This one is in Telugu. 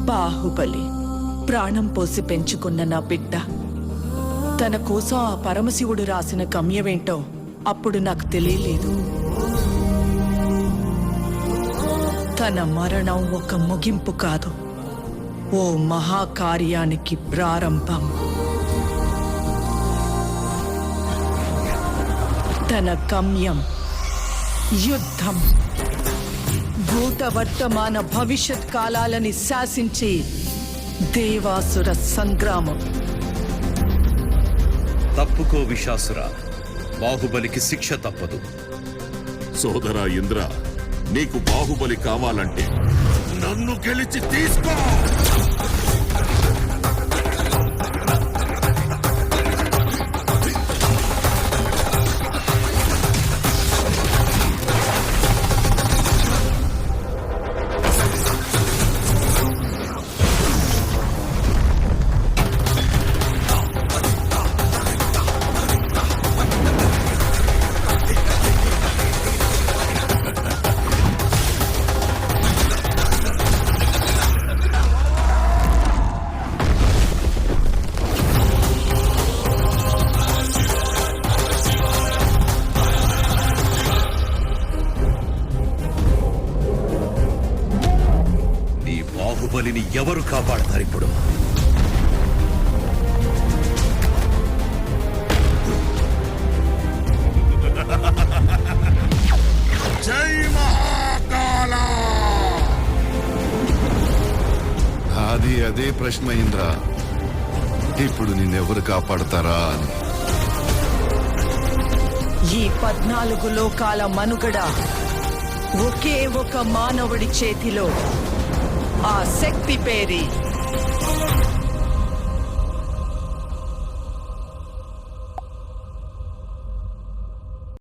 బాహుబలి ప్రాణం పోసి పెంచుకున్న నా బిడ్డ తన కోసం ఆ పరమశివుడు రాసిన గమ్యమేంటో అప్పుడు నాకు తెలియలేదు. తన మరణం ఒక ముగింపు కాదు, ఓ మహాకార్యానికి ప్రారంభం. తన గమ్యం యుద్ధం, భూత వర్తమాన భవిష్యత్ కాలాలని శాసించి దేవాసుర సంగ్రామం. తప్పుకో విశాసుర, బాహుబలికి శిక్ష తప్పదు. సోదరా ఇంద్ర, నీకు బాహుబలి కావాలంటే నన్ను గెలిచి తీసుకో. బాహుబలిని ఎవరు కాపాడతారు ఇప్పుడు? జై మహాకాల! అదే ప్రశ్న ఇంద్ర, ఇప్పుడు నిన్నెవరు కాపాడతారా అని. ఈ 14 లోకాల మనుగడ ఒకే ఒక మానవుడి చేతిలో. ఆ శక్తి పేరి